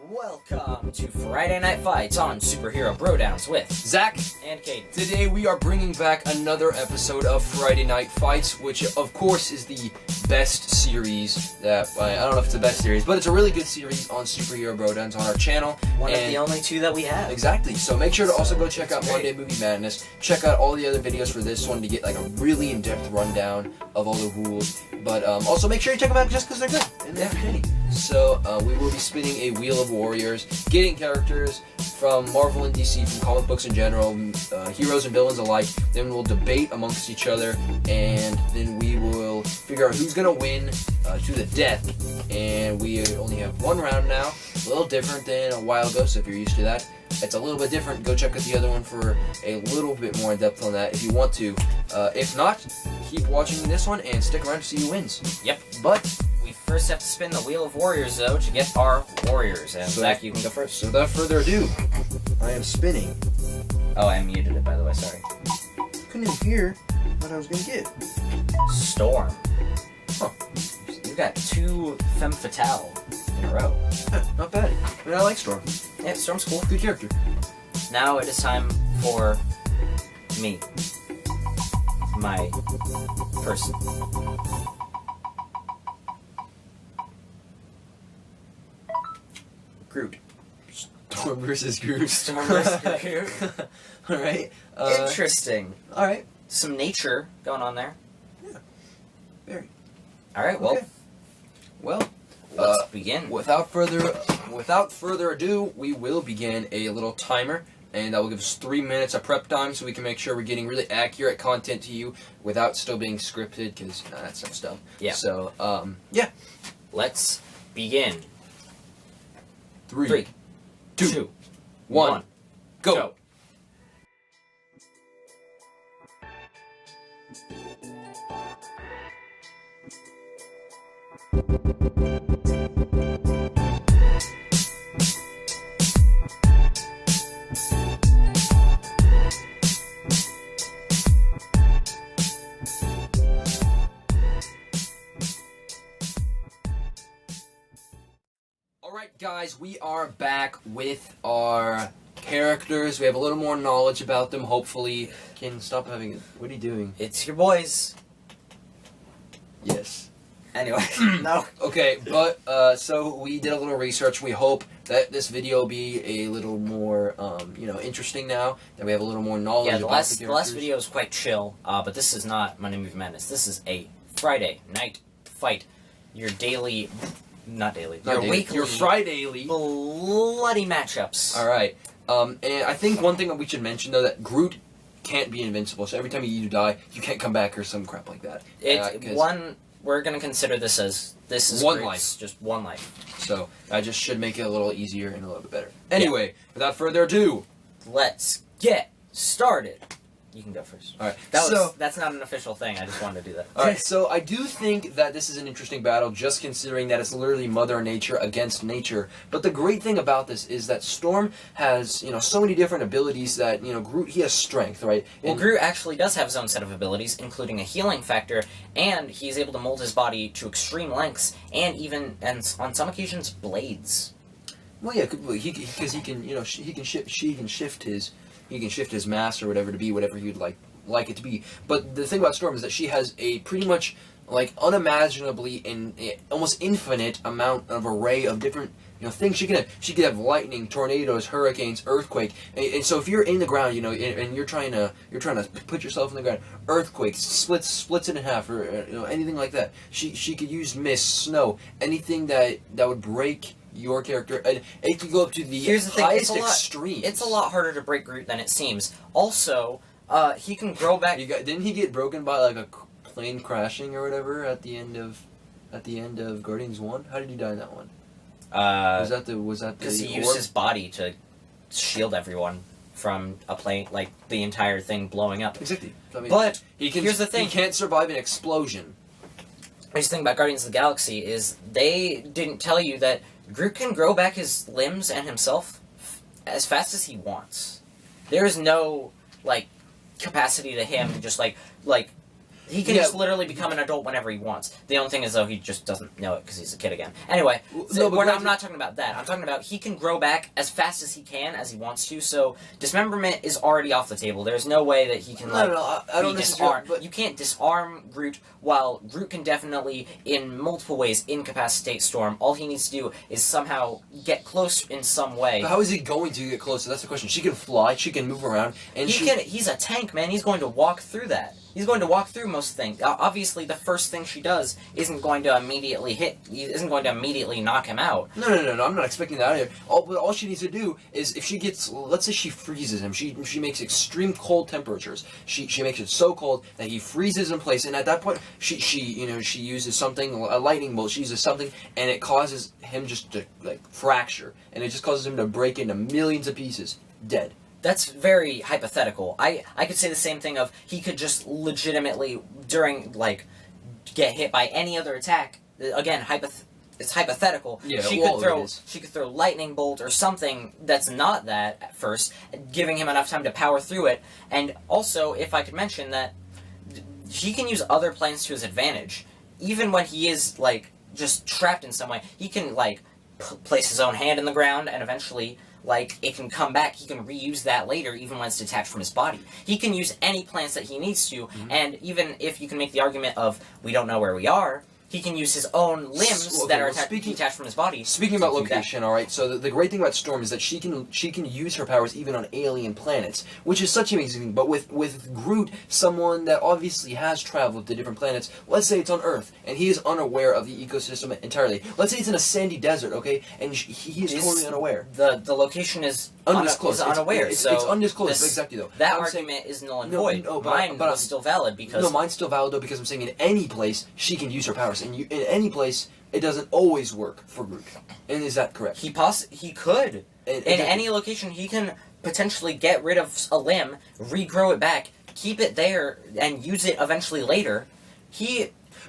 Welcome to Friday Night Fights on Superhero Brodowns with Zach and Cayden. Today we are bringing back another episode of Friday Night Fights, which of course is the best series that, I don't know if it's the best series, but it's a really good series on Superhero Brodowns on our channel. One of the only two that we have. Exactly, so make sure to also go check out Monday Movie Madness. Check out all the other videos for this one to get like a really in-depth rundown of all the rules. But also make sure you check them out just because they're good and they're entertaining. So we will be spinning a Wheel of Warriors, getting characters from Marvel and DC, from comic books in general, heroes and villains alike. Then we'll debate amongst each other, and then we will figure out who's going to win to the death. And we only have one round now, a little different than a while ago, so if you're used to that, it's a little bit different. Go check out the other one for a little bit more in depth on that if you want to. If not, keep watching this one and stick around to see who wins. Yep. But we first have to spin the Wheel of Warriors, though, to get our warriors. And So- Zach, you can go first. so without further ado, I am spinning. Oh, I muted it, by the way. Sorry. Couldn't even hear what I was gonna get. Storm. Huh. You've got two femme fatale in a row. Not bad. I mean, I like Storm. Yeah, Storm's cool. Good character. Now it is time for me. My person. Groot. Storm versus Groot. Storm versus Groot. Alright. Interesting. Alright. Some nature going on there. Yeah. Very. Alright, well, Okay. Well, let's begin. without further ado, we will begin a little timer, and that will give us 3 minutes of prep time so we can make sure we're getting really accurate content to you without still being scripted, because that stuff's dumb. Yeah. So, yeah. Let's begin. 3, 2, 2, 1, go. Alright guys, we are back with our characters. We have a little more knowledge about them, hopefully. Can stop having it. What are you doing? It's your boys. Yes. Anyway, no. Okay, but, so we did a little research. We hope that this video will be a little more, interesting now, that we have a little more knowledge Yeah, about the last video was quite chill, but this is not Monday Movie Madness. This is a Friday night fight. Your daily, not daily, your weekly, your Friday-ly bloody matchups. Alright, and I think one thing that we should mention, though, that Groot can't be invincible, so every time you die, you can't come back or some crap like that. We're gonna consider this as, this is one Groot's, life. just one life. So, that just should make it a little easier and a little bit better. Anyway, without further ado, Let's get started. You can go first. alright, That's not an official thing, I just wanted to do that. Alright, so I do think that this is an interesting battle, just considering that it's literally Mother Nature against nature. But the great thing about this is that Storm has, so many different abilities that, Groot, he has strength, right? Well, Groot actually does have his own set of abilities, including a healing factor, and he's able to mold his body to extreme lengths, and even, and on some occasions, blades. Well, yeah, because he can shift his mass or whatever to be whatever he'd like it to be. But the thing about Storm is that she has a pretty much unimaginably and almost infinite amount of array of different things she could have lightning, tornadoes, hurricanes, earthquake, and so if you're in the ground, and you're trying to put yourself in the ground, earthquake splits it in half, or anything like that. She could use mist, snow, anything that would break your character, and it could go up to the highest extreme. It's a lot harder to break Groot than it seems. Also, he can grow back. Didn't he get broken by a plane crashing or whatever at the end of Guardians 1? How did he die in that one? Was that because he used his body to shield everyone from a plane, the entire thing blowing up. Exactly. So, but here's the thing: he can't survive an explosion. Here's the thing about Guardians of the Galaxy is they didn't tell you that Groot can grow back his limbs and himself as fast as he wants. There is no capacity to him just He can just literally become an adult whenever he wants. The only thing is, though, he just doesn't know it because he's a kid again. Anyway, I'm not talking about that. I'm talking about he can grow back as fast as he can, as he wants to, so dismemberment is already off the table. There's no way that he can, I don't be disarmed. But you can't disarm Groot, while Groot can definitely, in multiple ways, incapacitate Storm. All he needs to do is somehow get close in some way. But how is he going to get closer? That's the question. She can fly, she can move around, and he's a tank, man. He's going to walk through that. He's going to walk through most things. Obviously, the first thing she does isn't going to immediately knock him out. No. I'm not expecting that either. All she needs to do is, if she gets, let's say she freezes him. She makes extreme cold temperatures. She makes it so cold that he freezes in place, and at that point, she uses something, a lightning bolt. She uses something, and it causes him just to fracture, and it just causes him to break into millions of pieces, dead. That's very hypothetical. I could say the same thing of he could just legitimately, get hit by any other attack. Again, it's hypothetical. Yeah, she could throw lightning bolt or something that's not that at first, giving him enough time to power through it. And also, if I could mention that he can use other planes to his advantage. Even when he is, just trapped in some way, he can, place his own hand in the ground and eventually... it can come back, he can reuse that later, even when it's detached from his body. He can use any plants that he needs to, and even if you can make the argument of, we don't know where we are, he can use his own limbs that are detached from his body. Speaking about location, alright, so the great thing about Storm is that she can use her powers even on alien planets, which is such an amazing thing. But with Groot, someone that obviously has traveled to different planets, let's say it's on Earth, and he is unaware of the ecosystem entirely. Let's say it's in a sandy desert, okay, and he is totally unaware. The location is undisclosed. Unaware. It's undisclosed, exactly, though. That argument is null and void. Mine was still valid because... No, mine's still valid, though, because I'm saying in any place, she can use her powers. And in any place, it doesn't always work for Groot. And is that correct? He could. In any location, he can potentially get rid of a limb, regrow it back, keep it there, and use it eventually later.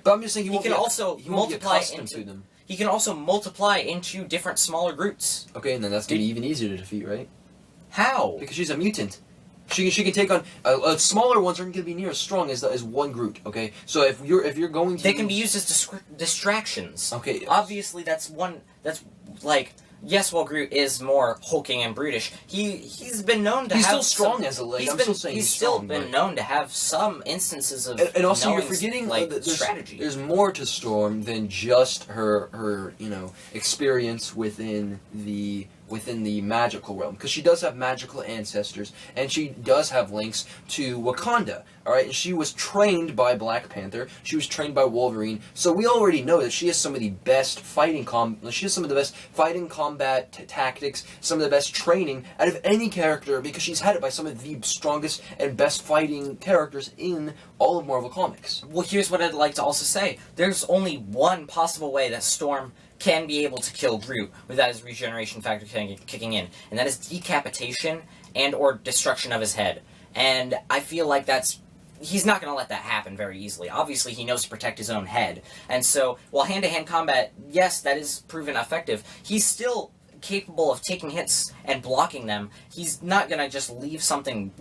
But I'm just saying he can also multiply into them. He can also multiply into different smaller Groots. Okay, and then that's going to be even easier to defeat, right? How? Because she's a mutant. She can take on smaller ones aren't going to be near as strong as one Groot. Okay, so if you're going to, they can be used as distractions. Okay, obviously that's one. That's yes, while Groot is more hulking and brutish, he's been known to have. He's still strong as a leg. He's still been known to have some instances of. And also, you're forgetting strategy. There's more to Storm than just her experience within the magical realm, because she does have magical ancestors, and she does have links to Wakanda, alright? And she was trained by Black Panther, she was trained by Wolverine, so we already know that she has some of the best fighting combat tactics, some of the best training out of any character, because she's had it by some of the strongest and best fighting characters in all of Marvel Comics. Well, here's what I'd like to also say. There's only one possible way that Storm can be able to kill Groot without his regeneration factor kicking in, and that is decapitation and or destruction of his head. And I feel like he's not going to let that happen very easily. Obviously, he knows to protect his own head. And so, while hand-to-hand combat, yes, that is proven effective, he's still capable of taking hits and blocking them. He's not going to just leave something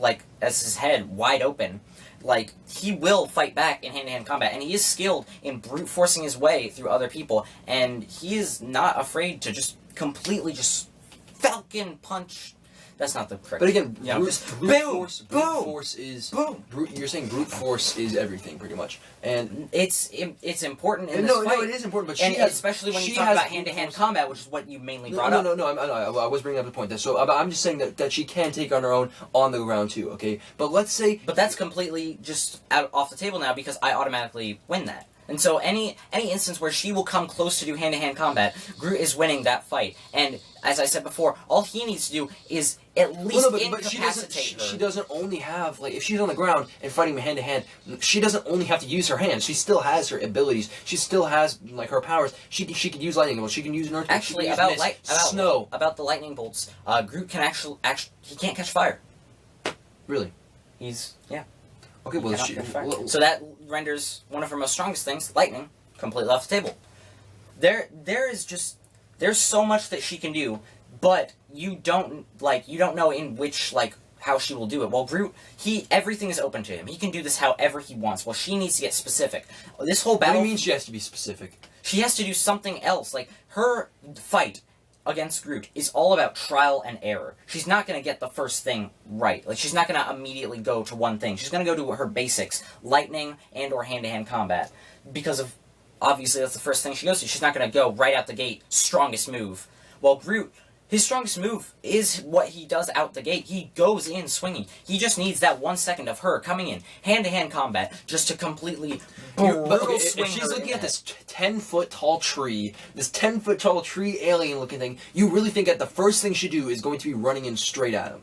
as his head wide open. He will fight back in hand-to-hand combat, and he is skilled in brute forcing his way through other people, and he is not afraid to just completely falcon punch. That's not the correct. But again, brute force is you're saying brute force is everything, pretty much, and it's important in this fight. No, it is important, but especially when you talk about hand-to-hand combat, which is what you mainly brought up. I was bringing up the point. So I'm just saying that she can take on her own on the ground too. Okay, but let's say. But that's completely just off the table now because I automatically win that. And so any instance where she will come close to do hand-to-hand combat, Groot is winning that fight. And as I said before, all he needs to do is at least incapacitate her. She doesn't only have, if she's on the ground and fighting hand-to-hand, she doesn't only have to use her hands. She still has her abilities. She still has, her powers. She could use lightning bolts. She can use an earthquake. Actually, about the lightning bolts, Groot can actually he can't catch fire. Really? Yeah. Okay, so that renders one of her most strongest things, lightning, completely off the table. There's so much that she can do, but you don't know in which how she will do it. Well, Groot, everything is open to him. He can do this however he wants. Well, she needs to get specific. This whole battle... What do you mean she has to be specific? She has to do something else. Like, her fight against Groot is all about trial and error. She's not going to get the first thing right. Like, she's not going to immediately go to one thing. She's going to go to her basics, lightning and or hand-to-hand combat, because of, obviously, that's the first thing she goes to. She's not going to go right out the gate, strongest move. Well, Groot, his strongest move is what he does out the gate. He goes in swinging. He just needs that 1 second of her coming in, hand-to-hand combat, just to completely brutal swing if she's her looking in at the this 10-foot tall tree, this 10-foot tall tree alien-looking thing, you really think that the first thing she do is going to be running in straight at him?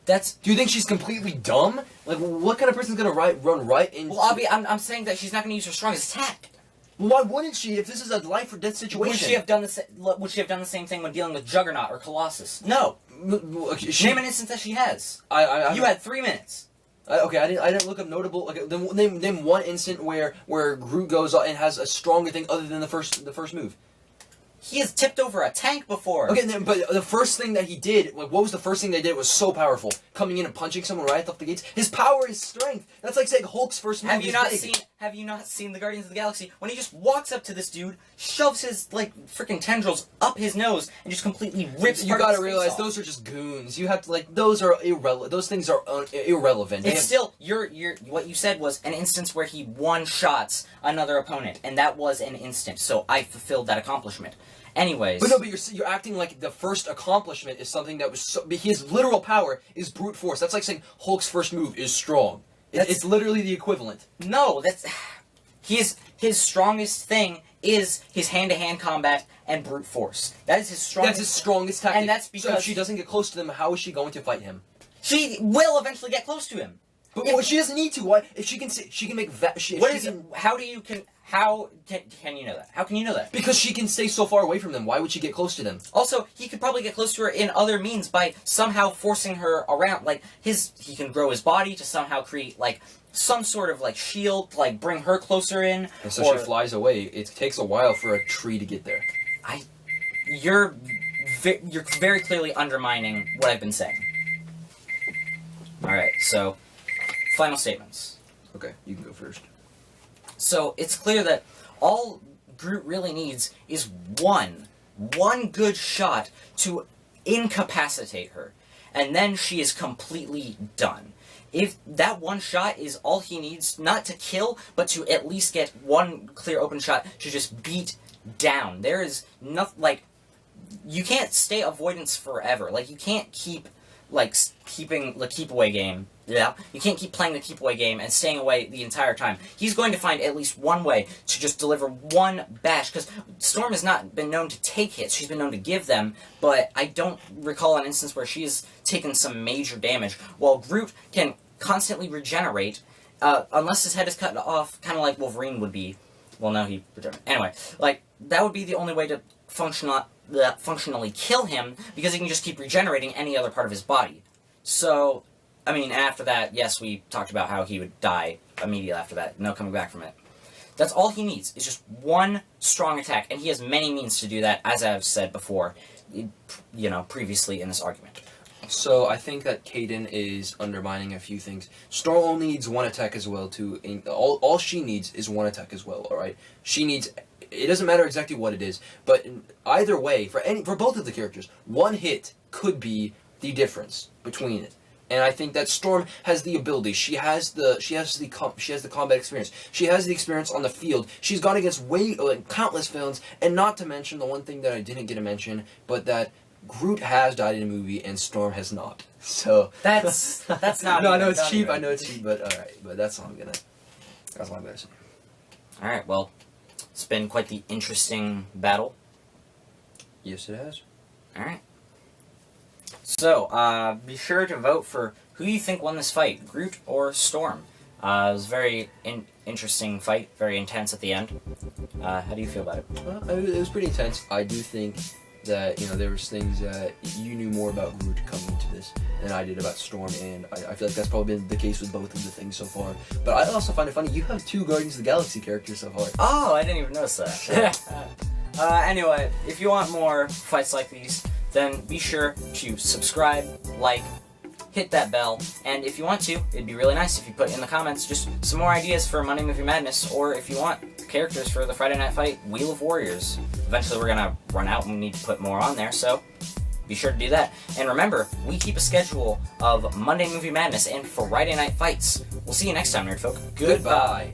Do you think she's completely dumb? Like, what kind of person's gonna run right into... Well, I'm saying that she's not going to use her strongest attack. Why wouldn't she if this is a life or death situation? Would she have done the same thing when dealing with Juggernaut or Colossus? No. Name an instance that she has. You had 3 minutes. Okay, I didn't look up notable. Okay, then name one instant where Groot goes and has a stronger thing other than the first move. He has tipped over a tank before. Okay, but the first thing that he did, like, what was the first thing they did? Was so powerful, coming in and punching someone right off the gates. His power is strength. That's like saying Hulk's first move. Have you not seen the Guardians of the Galaxy when he just walks up to this dude, shoves his freaking tendrils up his nose, and just completely rips? You gotta realize those are just goons. You have to those are irrelevant. Those things are irrelevant. It's still what you said was an instance where he one-shots another opponent, and that was an instant. So I fulfilled that accomplishment. Anyways. But you're acting like the first accomplishment is something that was his literal power is brute force. That's like saying Hulk's first move is strong. It's literally the equivalent. No, his strongest thing is his hand-to-hand combat and brute force. That is his strongest. That's his strongest tactic. And that's because so if she doesn't get close to them, how is she going to fight him? She will eventually get close to him. But she doesn't need to. Why? If she can make that. How can you know that? How can you know that? Because she can stay so far away from them. Why would she get close to them? Also, he could probably get close to her in other means by somehow forcing her around. Like, he can grow his body to somehow create, some sort of, shield to, bring her closer in. And so she flies away. It takes a while for a tree to get there. You're very clearly undermining what I've been saying. Alright, so, final statements. Okay, you can go first. So, it's clear that all Groot really needs is one good shot to incapacitate her. And then she is completely done. If that one shot is all he needs, not to kill, but to at least get one clear open shot to just beat down. There is nothing, you can't stay avoidance forever. You can't keep, keeping the keep away game. Yeah, you can't keep playing the keep away game and staying away the entire time. He's going to find at least one way to just deliver one bash, because Storm has not been known to take hits. She's been known to give them, but I don't recall an instance where she's taken some major damage, while Groot can constantly regenerate, unless his head is cut off, kind of like Wolverine would be. Well, no, he regenerates. Anyway, that would be the only way to functionally kill him, because he can just keep regenerating any other part of his body. So, after that, yes, we talked about how he would die immediately after that. No coming back from it. That's all he needs, is just one strong attack, and he has many means to do that, as I've said before, previously in this argument. So, I think that Cayden is undermining a few things. Storm only needs one attack as well, too. All she needs is one attack as well, alright? She needs... It doesn't matter exactly what it is, but either way, for both of the characters, one hit could be the difference between it. And I think that Storm has the ability. She has the combat experience. She has the experience on the field. She's gone against countless villains, and not to mention the one thing that I didn't get to mention, but that Groot has died in a movie and Storm has not. So that's not. No, I know it's cheap. I know it's cheap, but all right. But that's all I'm gonna say. All right. Well, it's been quite the interesting battle. Yes, it has. All right. So, be sure to vote for who you think won this fight, Groot or Storm. It was a very interesting fight, very intense at the end. How do you feel about it? Well, it was pretty intense. I do think that, there was things that you knew more about Groot coming into this than I did about Storm, and I feel like that's probably been the case with both of the things so far. But I also find it funny, you have 2 Guardians of the Galaxy characters so far. Oh, I didn't even notice that. Anyway, if you want more fights like these, then be sure to subscribe, hit hit that bell, and if you want to, it'd be really nice if you put in the comments just some more ideas for Monday Movie Madness, or if you want characters for the Friday Night Fight Wheel of Warriors. Eventually we're gonna run out and we need to put more on there, so be sure to do that. And remember, we keep a schedule of Monday Movie Madness and Friday Night Fights. We'll see you next time, Nerd Folk. Goodbye.